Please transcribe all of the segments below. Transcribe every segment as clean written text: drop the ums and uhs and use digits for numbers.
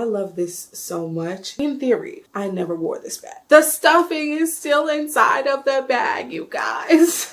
love this so much. In theory, I never wore this bag. The stuffing is still inside of the bag, you guys.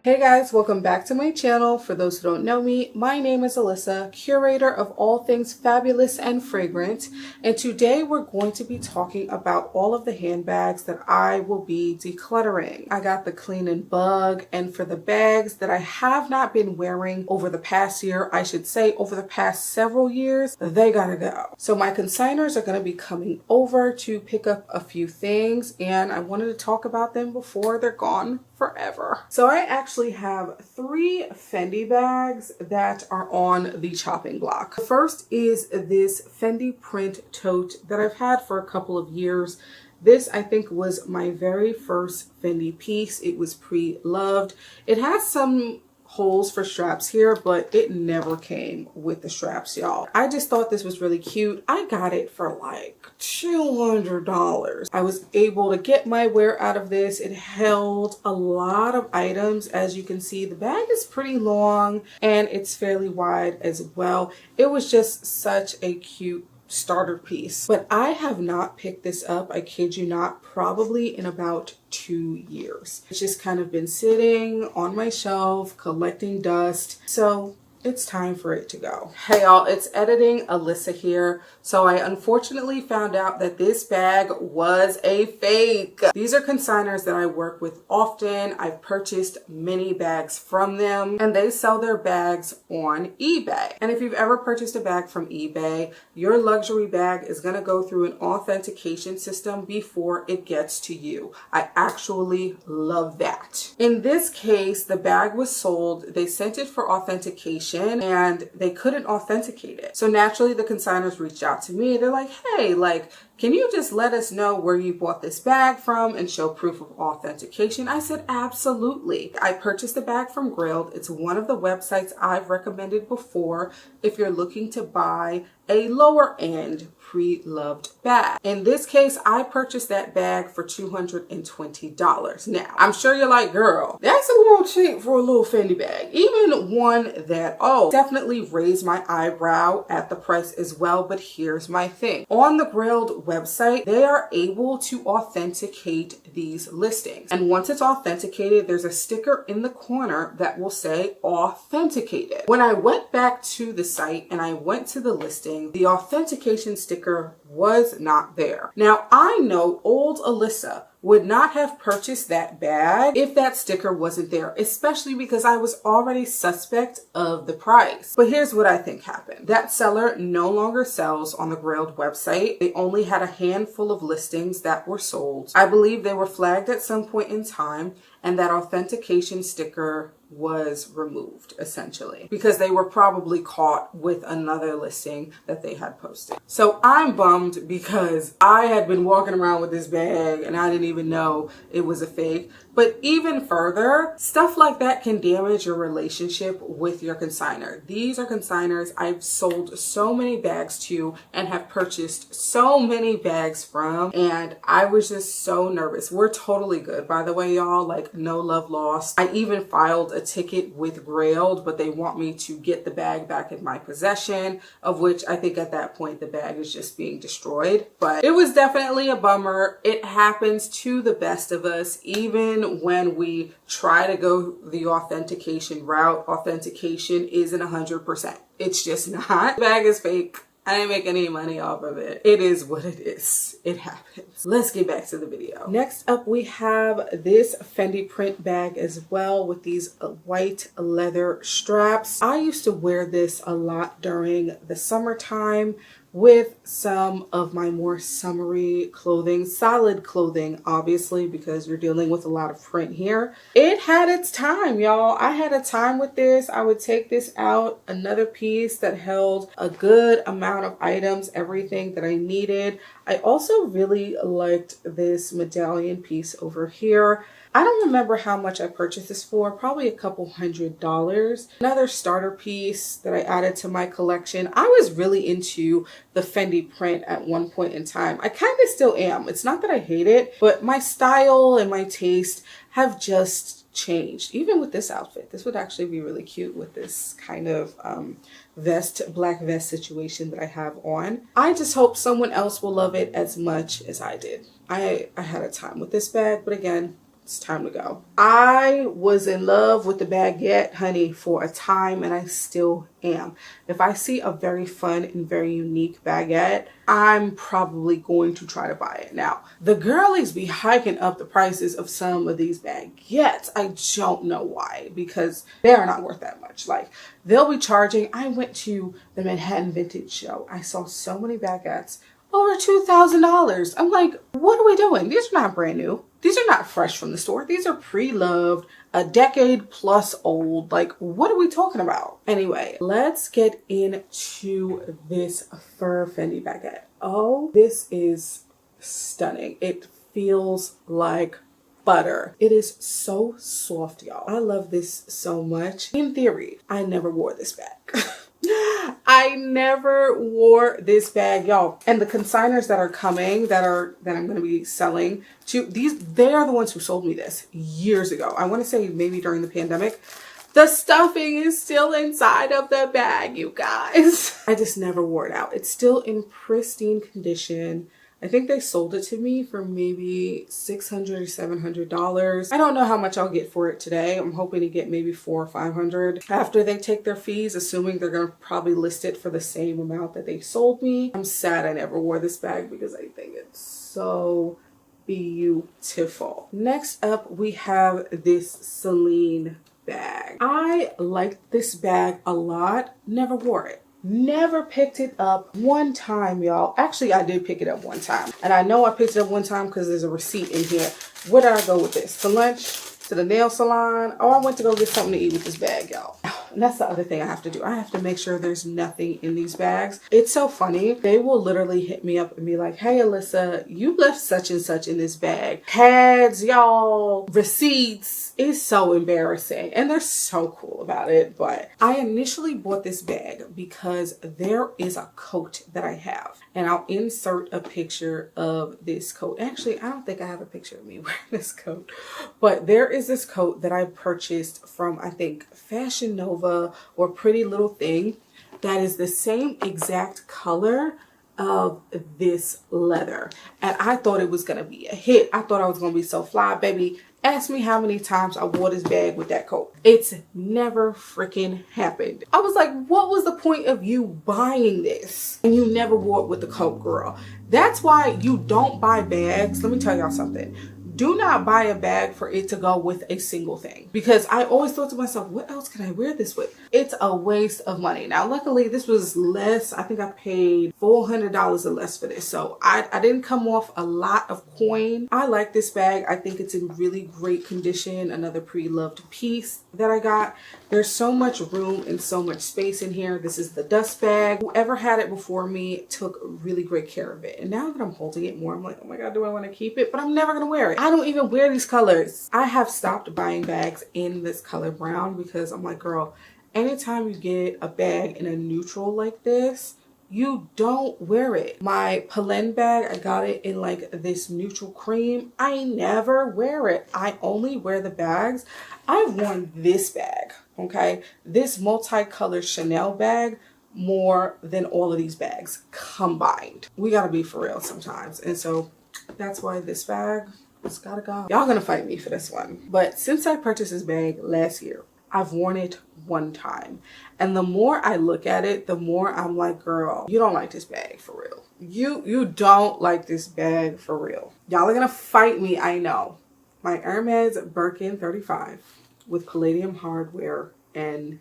Hey guys, welcome back to my channel. For those who don't know me, my name is Alyssa, curator of all things fabulous and fragrant. And today we're going to be talking about all of the handbags that I will be decluttering. I got the clean and bug, and for the bags that I have not been wearing over the past year, I should say over the past several years, they gotta go. So my consigners are gonna be coming over to pick up a few things, and I wanted to talk about them before they're gone forever. So I actually have 3 Fendi bags that are on the chopping block. The first is this Fendi print tote that I've had for a couple of years. This, I think, was my very first Fendi piece. It was pre-loved. It has some holes for straps here, but it never came with the straps, y'all. I just thought this was really cute. I got it for like $200. I was able to get my wear out of this. It held a lot of items. As you can see, the bag is pretty long and it's fairly wide as well. It was just such a cute starter piece, but I have not picked this up, I kid you not, probably in about 2 years. It's just kind of been sitting on my shelf collecting dust, so it's time for it to go. Hey y'all, it's editing Alyssa here. So I unfortunately found out that this bag was a fake. These are consigners that I work with often. I've purchased many bags from them, and they sell their bags on eBay. And if you've ever purchased a bag from eBay, your luxury bag is gonna go through an authentication system before it gets to you. I actually love that. In this case, the bag was sold, they sent it for authentication, and they couldn't authenticate it. So naturally the consigners reached out to me. They're like, hey, can you just let us know where you bought this bag from and show proof of authentication? I said, absolutely. I purchased the bag from Grailed. It's one of the websites I've recommended before if you're looking to buy a lower end pre-loved bag. In this case, I purchased that bag for $220. Now, I'm sure you're like, girl, that's a little cheap for a little Fendi bag. Even one that, definitely raised my eyebrow at the price as well. But here's my thing. On the Grailed website, they are able to authenticate these listings. And once it's authenticated, there's a sticker in the corner that will say authenticated. When I went back to the site and I went to the listing, the authentication sticker was not there. Now, I know old Alyssa would not have purchased that bag if that sticker wasn't there, especially because I was already suspect of the price. But here's what I think happened. That seller no longer sells on the Grailed website. They only had a handful of listings that were sold. I believe they were flagged at some point in time, and that authentication sticker was removed essentially because they were probably caught with another listing that they had posted. So I'm bummed because I had been walking around with this bag and I didn't even know it was a fake. But even further, stuff like that can damage your relationship with your consignor. These are consigners I've sold so many bags to and have purchased so many bags from, and I was just so nervous. We're totally good, by the way, y'all, like no love lost. I even filed a ticket with Grailed, but they want me to get the bag back in my possession, of which I think at that point the bag is just being destroyed. But it was definitely a bummer. It happens to the best of us. Even when we try to go the authentication route, authentication isn't 100%. It's just not. The bag is fake. I didn't make any money off of it. It is what it is. It happens. Let's get back to the video. Next up, we have this Fendi print bag as well with these white leather straps. I used to wear this a lot during the summertime with some of my more summery clothing, solid clothing, obviously, because you're dealing with a lot of print here. It had its time, y'all. I had a time with this. I would take this out, another piece that held a good amount of items, everything that I needed. I also really liked this medallion piece over here. I don't remember how much I purchased this for, probably a couple $100s. Another starter piece that I added to my collection. I was really into the Fendi print at one point in time. I kind of still am. It's not that I hate it, but my style and my taste have just changed. Even with this outfit, this would actually be really cute with this kind of black vest situation that I have on. I just hope someone else will love it as much as I did. I had a time with this bag, but again, it's time to go. I was in love with the baguette, honey, for a time, and I still am. If I see a very fun and very unique baguette, I'm probably going to try to buy it. Now, the girlies be hiking up the prices of some of these baguettes. I don't know why, because they are not worth that much. Like, they'll be charging. I went to the Manhattan Vintage Show. I saw so many baguettes, over $2,000. I'm like, what are we doing? These are not brand new. These are not fresh from the store. These are pre-loved, a decade plus old. Like, what are we talking about? Anyway, let's get into this fur Fendi baguette. Oh, this is stunning. It feels like butter. It is so soft, y'all. I love this so much. In theory, I never wore this bag. I never wore this bag, y'all. And the consigners that are coming, that I'm going to be selling to they are the ones who sold me this years ago. I want to say maybe during the pandemic. The stuffing is still inside of the bag, you guys. I just never wore it out. It's still in pristine condition. I think they sold it to me for maybe $600 or $700. I don't know how much I'll get for it today. I'm hoping to get maybe $400 or $500 after they take their fees, assuming they're going to probably list it for the same amount that they sold me. I'm sad I never wore this bag because I think it's so beautiful. Next up, we have this Celine bag. I liked this bag a lot. Never wore it. Never picked it up one time, y'all. Actually, I did pick it up one time. And I know I picked it up one time because there's a receipt in here. Where did I go with this? To lunch? To the nail salon? Oh, I went to go get something to eat with this bag, y'all. And that's the other thing I have to do. I have to make sure there's nothing in these bags. It's so funny. They will literally hit me up and be like, hey, Alyssa, you left such and such in this bag. Pads, y'all, receipts. It's so embarrassing. And they're so cool about it. But I initially bought this bag because there is a coat that I have. And I'll insert a picture of this coat. Actually, I don't think I have a picture of me wearing this coat. But there is this coat that I purchased from, I think, Fashion Nova or Pretty Little Thing that is the same exact color of this leather. And I thought it was going to be a hit. I thought I was going to be so fly, baby. Ask me how many times I wore this bag with that coat. It's never freaking happened. I was like, what was the point of you buying this and you never wore it with the coat, girl? That's why you don't buy bags. Let me tell y'all something. Do not buy a bag for it to go with a single thing. Because I always thought to myself, what else can I wear this with? It's a waste of money. Now, luckily, this was less. I think I paid $400 or less for this. So I didn't come off a lot of coin. I like this bag. I think it's in really great condition. Another pre-loved piece that I got. There's so much room and so much space in here. This is the dust bag. Whoever had it before me took really great care of it. And now that I'm holding it more, I'm like, oh my God, do I want to keep it? But I'm never going to wear it. I don't even wear these colors. I have stopped buying bags in this color brown because I'm like, girl, anytime you get a bag in a neutral like this, you don't wear it. My Pelen bag, I got it in like this neutral cream. I never wear it. I only wear the bags. I've worn this bag, okay? This multicolored Chanel bag more than all of these bags combined. We gotta be for real sometimes. And so that's why this bag, it's gotta go. Y'all gonna fight me for this one. But since I purchased this bag last year, I've worn it one time. And the more I look at it, the more I'm like, girl, you don't like this bag for real. You don't like this bag for real. Y'all are gonna fight me, I know. My Hermes Birkin 35 with palladium hardware and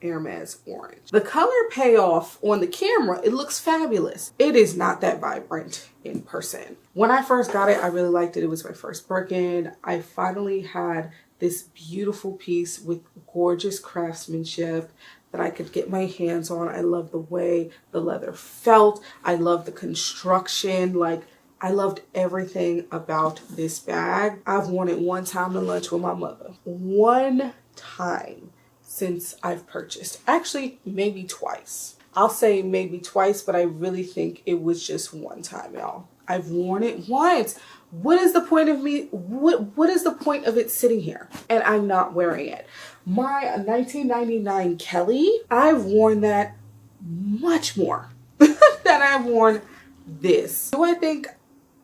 Hermes orange. The color payoff on the camera, it looks fabulous. It is not that vibrant in person. When I first got it, I really liked it. It was my first Birkin. I finally had this beautiful piece with gorgeous craftsmanship that I could get my hands on. I love the way the leather felt. I love the construction. Like, I loved everything about this bag. I've worn it one time to lunch with my mother. One time since I've purchased. Actually, maybe twice. I'll say maybe twice, but I really think it was just one time, y'all. I've worn it once. What is the point of me? What is the point of it sitting here and I'm not wearing it? My 1999 Kelly, I've worn that much more than I've worn this. Do I think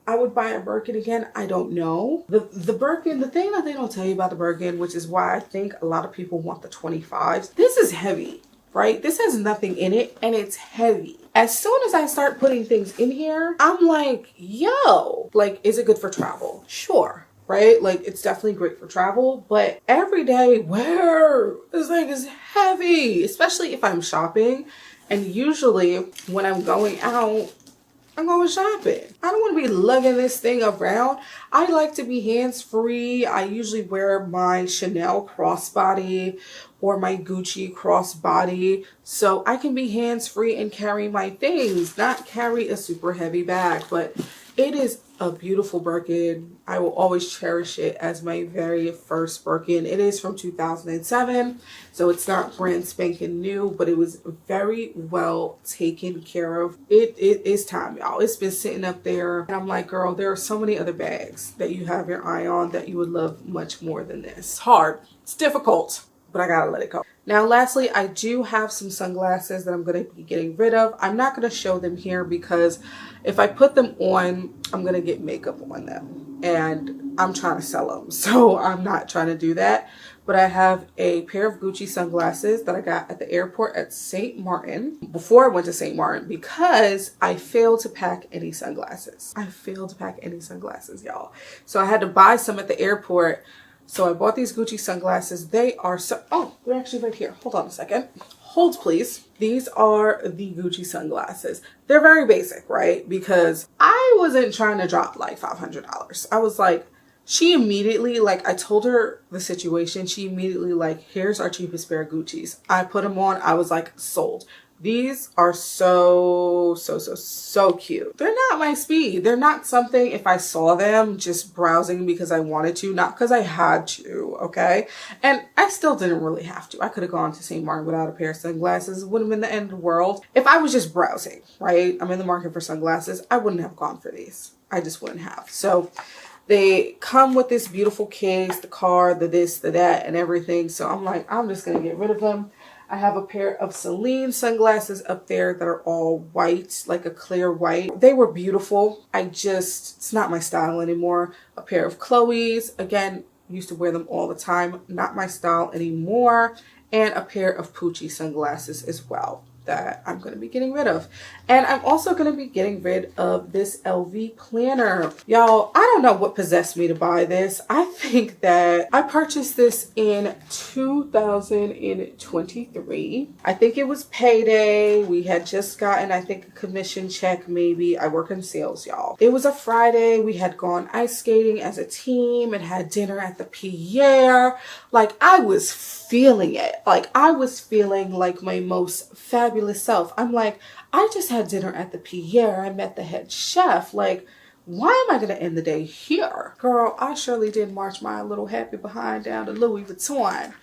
I would buy a Birkin again? I don't know. The Birkin, the thing that they don't tell you about the Birkin, which is why I think a lot of people want the 25s. This is heavy, right? This has nothing in it and it's heavy. As soon as I start putting things in here, I'm like, yo, like, is it good for travel? Sure. Right? Like, it's definitely great for travel, but everyday wear, this thing is heavy, especially if I'm shopping. And usually when I'm going out, I'm going shopping. I don't want to be lugging this thing around. I like to be hands-free. I usually wear my Chanel crossbody or my Gucci crossbody so I can be hands-free and carry my things, not carry a super heavy bag. But it is a beautiful Birkin. I will always cherish it as my very first Birkin. It is from 2007, so it's not brand spanking new, but it was very well taken care of. It is time, y'all. It's been sitting up there, and I'm like, girl, there are so many other bags that you have your eye on that you would love much more than this. It's hard. It's difficult, but I gotta let it go. Now, lastly, I do have some sunglasses that I'm going to be getting rid of. I'm not going to show them here because if I put them on, I'm going to get makeup on them. And I'm trying to sell them, so I'm not trying to do that. But I have a pair of Gucci sunglasses that I got at the airport at St. Martin before I went to St. Martin because I failed to pack any sunglasses. I failed to pack any sunglasses, y'all. So I had to buy some at the airport. So I bought these Gucci sunglasses. They are so, oh, they're actually right here. Hold on a second. Hold, please. These are the Gucci sunglasses. They're very basic, right? Because I wasn't trying to drop like $500. I was like, she immediately, like, I told her the situation. She immediately like, here's our cheapest pair of Gucci's. I put them on. I was like, sold. These are so cute. They're not my speed. They're not something if I saw them just browsing because I wanted to, not because I had to, okay? And I still didn't really have to. I could have gone to St. Martin without a pair of sunglasses. It wouldn't have been the end of the world. If I was just browsing, right? I'm in the market for sunglasses. I wouldn't have gone for these. I just wouldn't have. So they come with this beautiful case, the card, the this, the that, and everything. So I'm like, I'm just going to get rid of them. I have a pair of Celine sunglasses up there that are all white, like a clear white. They were beautiful. It's not my style anymore. A pair of Chloe's, again, used to wear them all the time. Not my style anymore. And a pair of Pucci sunglasses as well that I'm going to be getting rid of. And I'm also going to be getting rid of this LV planner. Y'all, I don't know what possessed me to buy this. I think that I purchased this in 2023. I think it was payday. We had just gotten, I think, a commission check maybe. I work in sales, y'all. It was a Friday. We had gone ice skating as a team and had dinner at the Pierre. Like, I was feeling it. Like, I was feeling like my most fabulous self. I'm like, I just had dinner at the Pierre. I met the head chef. Like, why am I going to end the day here? Girl, I surely did march my little happy behind down to Louis Vuitton.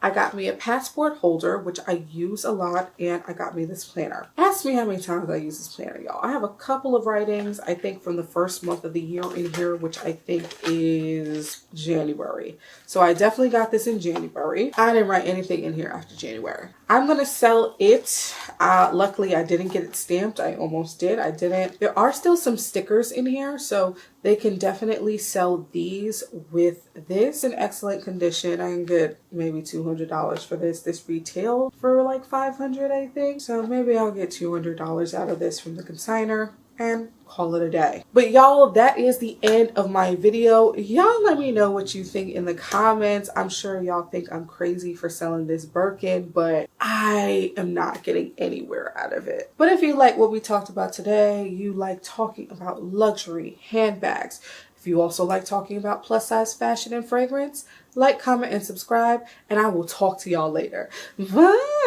I got me a passport holder, which I use a lot, and I got me this planner. Ask me how many times I use this planner, y'all. I have a couple of writings, I think, from the first month of the year in here, which I think is January. So I definitely got this in January. I didn't write anything in here after January. I'm going to sell it. Luckily, I didn't get it stamped. I almost did. I didn't. There are still some stickers in here, so they can definitely sell these with this in excellent condition. I can get maybe $200 for this. This retail for like $500, I think. So maybe I'll get $200 out of this from the consignor and call it a day. But y'all, that is the end of my video. Y'all let me know what you think in the comments. I'm sure y'all think I'm crazy for selling this Birkin, but I am not getting anywhere out of it. But if you like what we talked about today, you like talking about luxury, handbags, if you also like talking about plus size fashion and fragrance, like, comment, and subscribe, and I will talk to y'all later. Bye.